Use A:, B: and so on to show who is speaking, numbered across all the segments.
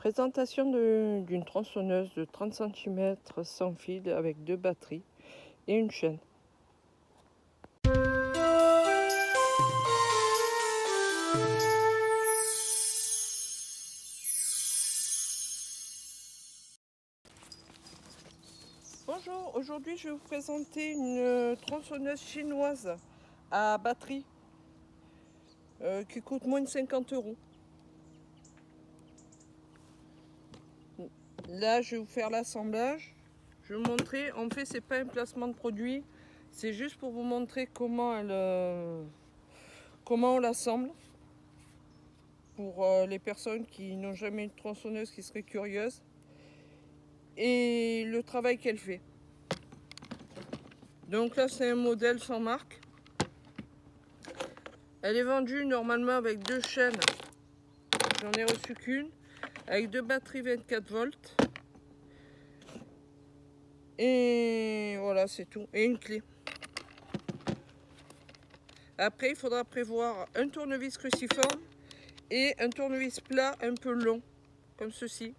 A: Présentation d'une tronçonneuse de 30 cm sans fil avec 2 batteries et une chaîne. Bonjour, aujourd'hui je vais vous présenter une tronçonneuse chinoise à batterie qui coûte moins de 50 €. Là je vais vous faire l'assemblage. Je vais vous montrer, en fait c'est pas un placement de produit, c'est juste pour vous montrer comment on l'assemble. Pour les personnes qui n'ont jamais une tronçonneuse, qui seraient curieuses, et le travail qu'elle fait. Donc là c'est un modèle sans marque. Elle est vendue normalement avec 2 chaînes, j'en ai reçu qu'une, avec 2 batteries 24 volts. Et voilà, c'est tout. Et une clé. Après, il faudra prévoir un tournevis cruciforme et un tournevis plat un peu long, comme ceci.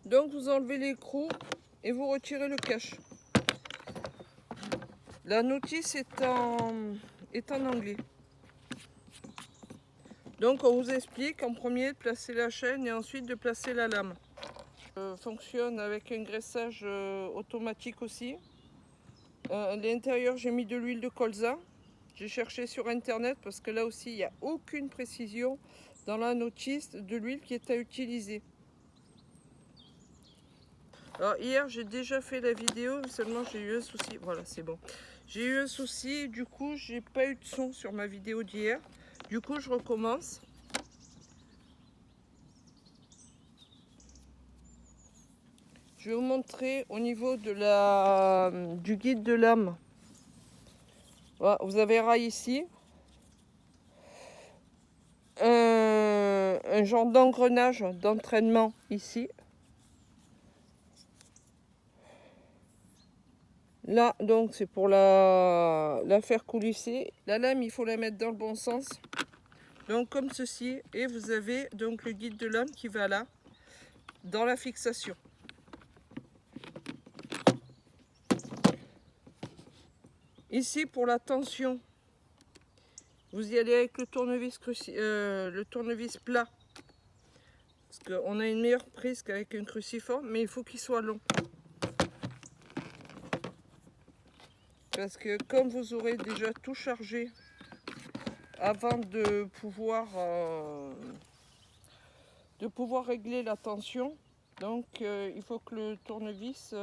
A: Donc vous enlevez l'écrou et vous retirez le cache. La notice est en anglais. Donc on vous explique en premier de placer la chaîne et ensuite de placer la lame. Fonctionne avec un graissage automatique aussi. À l'intérieur j'ai mis de l'huile de colza. J'ai cherché sur internet parce que là aussi il n'y a aucune précision dans la notice de l'huile qui est à utiliser. Alors hier j'ai déjà fait la vidéo, seulement j'ai eu un souci. Voilà, c'est bon. J'ai eu un souci, du coup j'ai pas eu de son sur ma vidéo d'hier. Du coup je recommence. Je vais vous montrer au niveau du guide de lame. Voilà, vous avez un rail ici. Un genre d'engrenage d'entraînement ici. Là, donc, c'est pour la faire coulisser. La lame, il faut la mettre dans le bon sens. Donc, comme ceci. Et vous avez donc le guide de lame qui va là, dans la fixation. Ici, pour la tension, vous y allez avec le tournevis plat. Parce qu'on a une meilleure prise qu'avec un cruciforme, mais il faut qu'il soit long. Parce que comme vous aurez déjà tout chargé avant de pouvoir régler la tension, donc il faut que le tournevis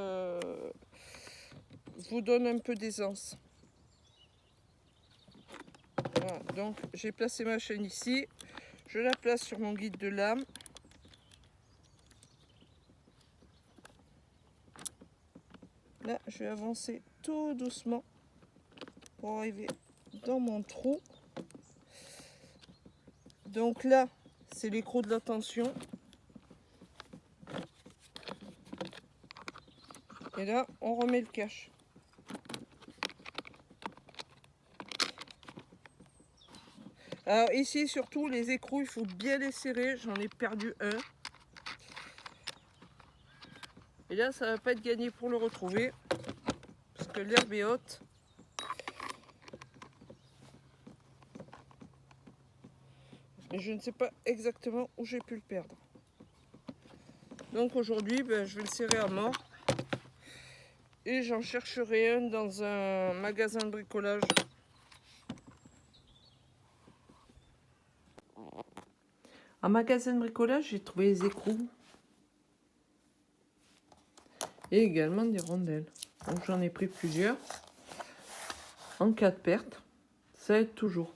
A: vous donne un peu d'aisance. Voilà, donc j'ai placé ma chaîne ici, je la place sur mon guide de lame. Là, je vais avancer tout doucement pour arriver dans mon trou. Donc là, c'est l'écrou de la tension. Et là, on remet le cache. Alors ici, surtout, les écrous, il faut bien les serrer. J'en ai perdu un. Et là, ça va pas être gagné pour le retrouver. Parce que l'herbe est haute. Et je ne sais pas exactement où j'ai pu le perdre. Donc aujourd'hui, je vais le serrer à mort. Et j'en chercherai un dans un magasin de bricolage. En magasin de bricolage, j'ai trouvé les écrous. Et également des rondelles. Donc j'en ai pris plusieurs. En cas de perte, ça aide toujours.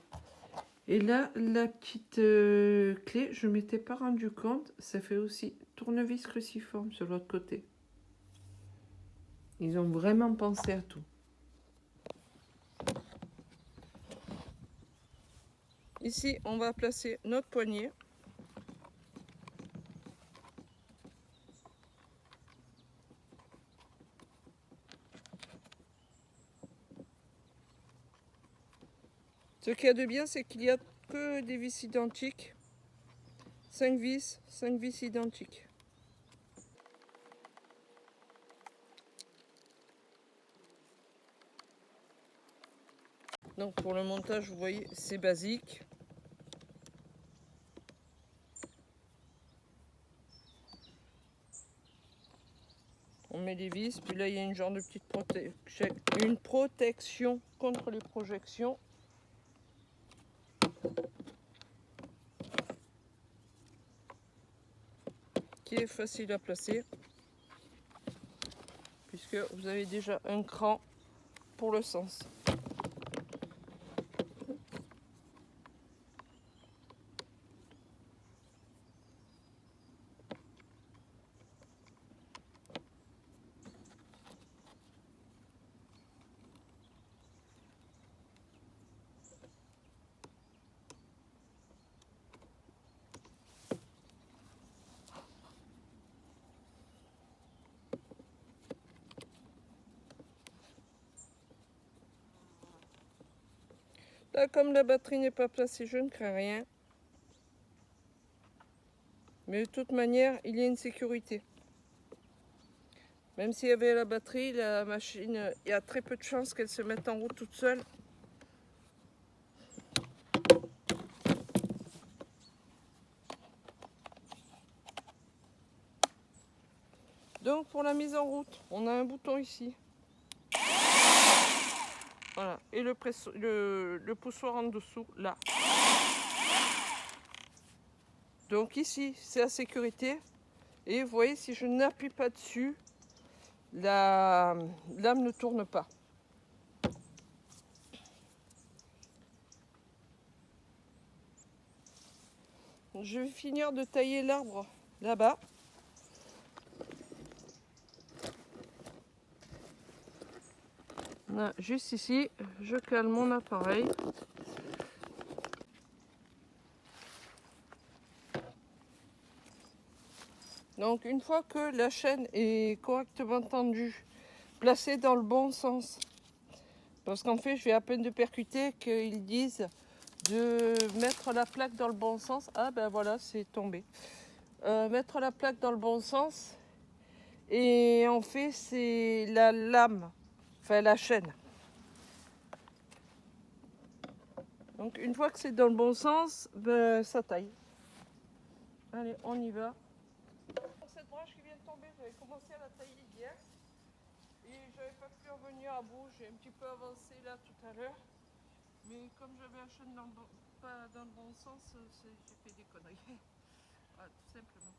A: Et là, la petite clé, je ne m'étais pas rendu compte, ça fait aussi tournevis cruciforme sur l'autre côté. Ils ont vraiment pensé à tout. Ici, on va placer notre poignée. Ce qu'il y a de bien, c'est qu'il n'y a que des vis identiques. 5 vis identiques. Donc pour le montage, vous voyez, c'est basique. On met les vis, puis là il y a une genre de petite protection contre les projections. Qui est facile à placer, puisque vous avez déjà un cran pour le sens. Là, comme la batterie n'est pas placée, je ne crains rien. Mais de toute manière, il y a une sécurité. Même s'il y avait la batterie, la machine, il y a très peu de chances qu'elle se mette en route toute seule. Donc pour la mise en route, on a un bouton ici. Voilà, et le poussoir en dessous, là. Donc ici, c'est la sécurité. Et vous voyez, si je n'appuie pas dessus, la lame ne tourne pas. Je vais finir de tailler l'arbre là-bas. Là, juste ici, je cale mon appareil. Donc une fois que la chaîne est correctement tendue, placée dans le bon sens, parce qu'en fait je vais à peine de percuter qu'ils disent de mettre la plaque dans le bon sens. Ah ben voilà, c'est tombé. Mettre la plaque dans le bon sens, et en fait c'est la lame, enfin la chaîne. Donc une fois que c'est dans le bon sens, ben, ça taille. Allez, on y va. Cette branche qui vient de tomber, j'avais commencé à la tailler hier et j'avais pas pu revenir à bout. J'ai un petit peu avancé là tout à l'heure, mais comme j'avais la chaîne pas dans le bon sens, j'ai fait des conneries. Voilà, tout simplement.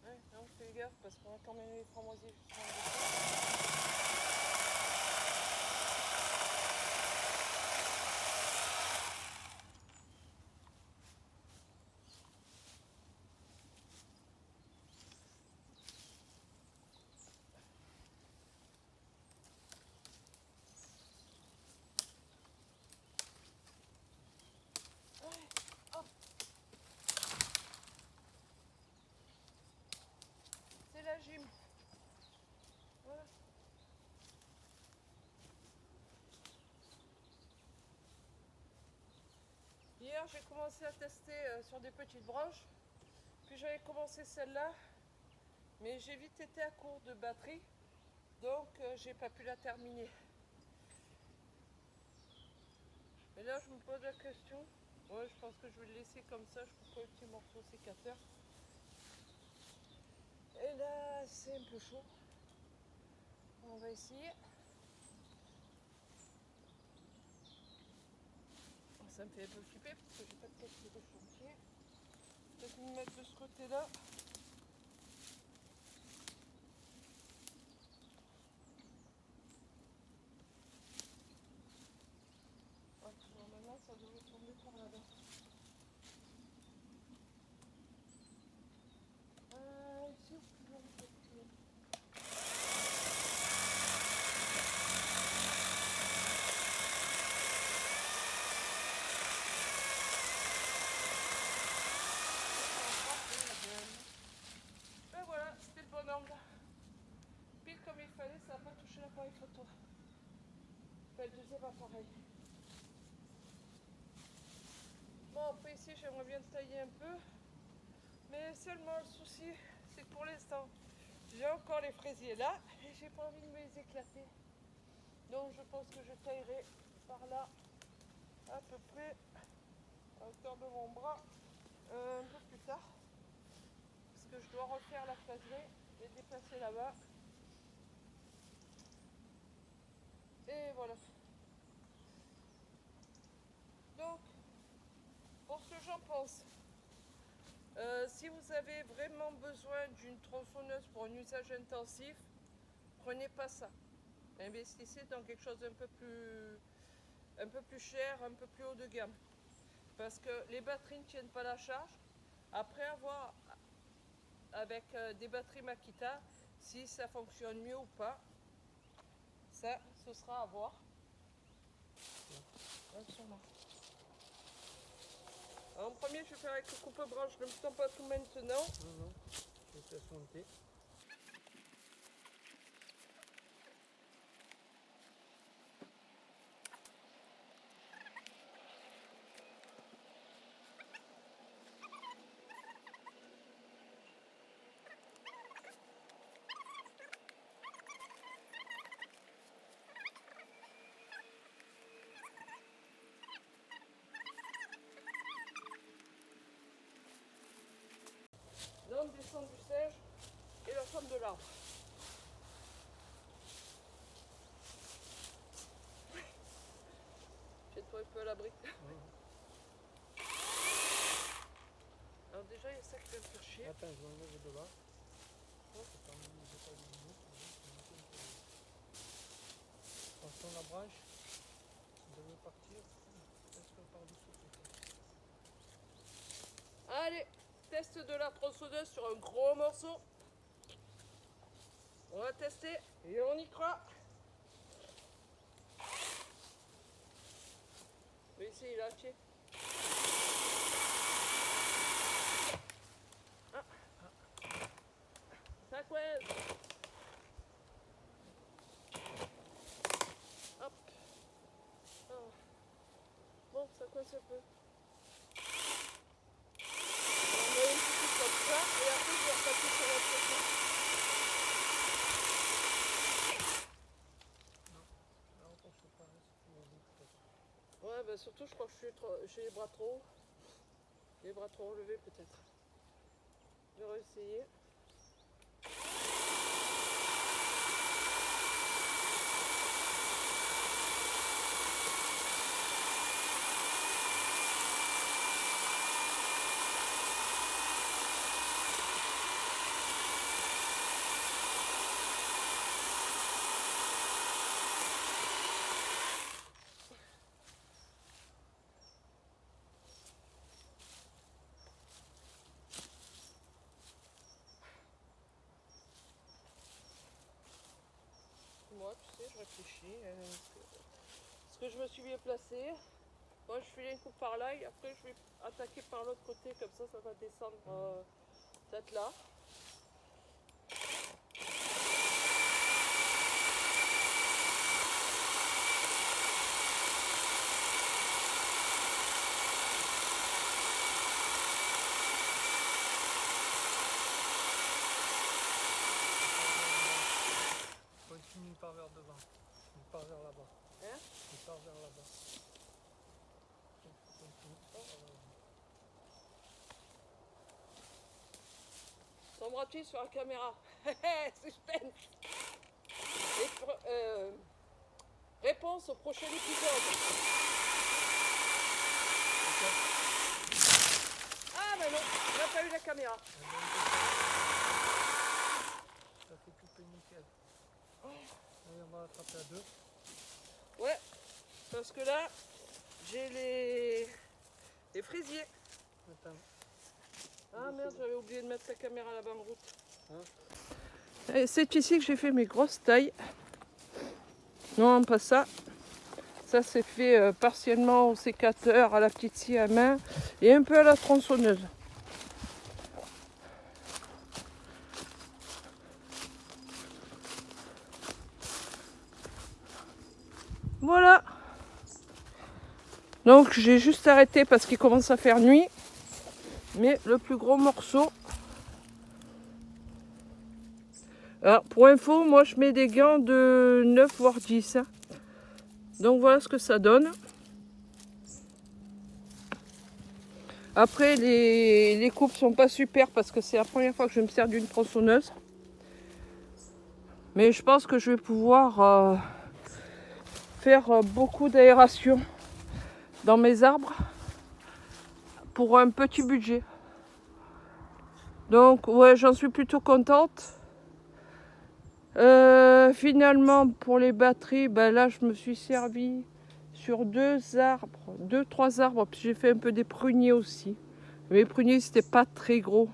A: Ouais, donc fais gaffe parce qu'on a quand même les framboisiers juste en dessous. C'est la gym. Voilà. Hier, j'ai commencé à tester sur des petites branches. Puis j'avais commencé celle-là, mais j'ai vite été à court de batterie, donc j'ai pas pu la terminer. Et là, je me pose la question. Ouais, je pense que je vais le laisser comme ça. Je coupe un petit morceau sécateur. Et là, c'est un peu chaud. On va essayer. Ça me fait un peu flipper parce que j'ai pas de casque de chantier. Peut-être me mettre de ce côté-là. Normalement, ça devrait tomber par là-bas. Ici, ou plus loin, c'est pas pareil. Bon, après ici, j'aimerais bien tailler un peu. Mais seulement le souci, c'est que pour l'instant, j'ai encore les fraisiers là et j'ai pas envie de me les éclater. Donc je pense que je taillerai par là, à peu près à hauteur de mon bras, un peu plus tard. Parce que je dois refaire la fraiserie et déplacer là-bas. Et voilà. Donc, pour ce que j'en pense, si vous avez vraiment besoin d'une tronçonneuse pour un usage intensif, prenez pas ça. Investissez dans quelque chose d'un peu plus cher, un peu plus haut de gamme. Parce que les batteries ne tiennent pas la charge. Après avoir avec des batteries Makita, si ça fonctionne mieux ou pas, ça, ce sera à voir. Alors, en premier, je vais faire avec le coupe-branche. Ne me tends pas tout maintenant.
B: Non, je vais te laisser monter.
A: L'homme descend du singe et la femme de l'arbre. Jette-toi un peu à l'abri. Alors déjà, il y a ça qui va me faire chier.
B: Attends, je m'enlève de là. Attention la branche, ça devait partir. Presque par-dessous.
A: Allez, test de la tronçonneuse sur un gros morceau. On va tester et on y croit. Oui, ici, il a acheté. Ah. Ça coince. Hop. Ah. Bon, ça coince un peu. On met une petite comme ça et après je vais repasser sur la tronçonneuse. Ouais, bah surtout je crois que j'ai les bras trop hauts. Les bras trop relevés peut-être. Je vais réessayer. Moi, tu sais, je réfléchis. Est-ce que je me suis bien placée? Moi, je fais une coupe par là et après, je vais attaquer par l'autre côté. Comme ça va descendre peut-être là.
B: Continue par vers devant. Il part vers là-bas.
A: Hein?
B: Il part vers là-bas. Continue.
A: Tombera-t-il sur la caméra? Suspense! Réponse au prochain épisode. Ah, mais non, on n'a pas eu la caméra.
B: Ça fait couper nickel. Allez, on va attraper à deux.
A: Ouais, parce que là, j'ai les fraisiers.
B: Attends.
A: Ah merde, j'avais oublié de mettre la caméra là-bas en route.
B: Hein?
A: Et c'est ici que j'ai fait mes grosses tailles. Non, pas ça. Ça c'est fait partiellement au sécateur, à la petite scie à main et un peu à la tronçonneuse. Voilà. Donc j'ai juste arrêté parce qu'il commence à faire nuit. Mais le plus gros morceau... Alors pour info, moi je mets des gants de 9 voire 10. Hein. Donc voilà ce que ça donne. Après les coupes sont pas super parce que c'est la première fois que je me sers d'une tronçonneuse. Mais je pense que je vais pouvoir faire beaucoup d'aération dans mes arbres pour un petit budget. Donc ouais, j'en suis plutôt contente. Finalement pour les batteries, ben là je me suis servi sur 2-3 arbres, puis j'ai fait un peu des pruniers aussi. Mais les pruniers c'était pas très gros.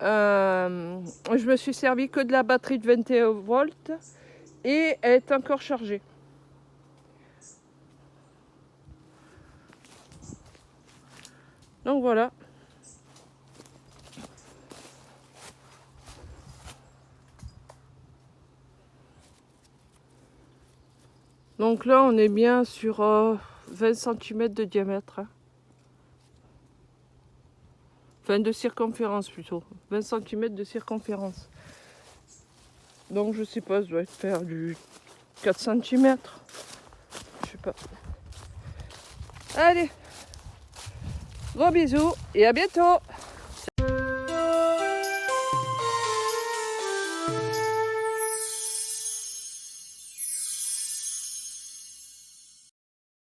A: Je me suis servi que de la batterie de 21 volts et elle est encore chargée. Donc voilà. Donc là on est bien sur 20 cm de diamètre. Hein. Enfin de circonférence plutôt. 20 cm de circonférence. Donc je sais pas, ça doit faire du 4 cm. Je sais pas. Allez. Gros bisous et à bientôt.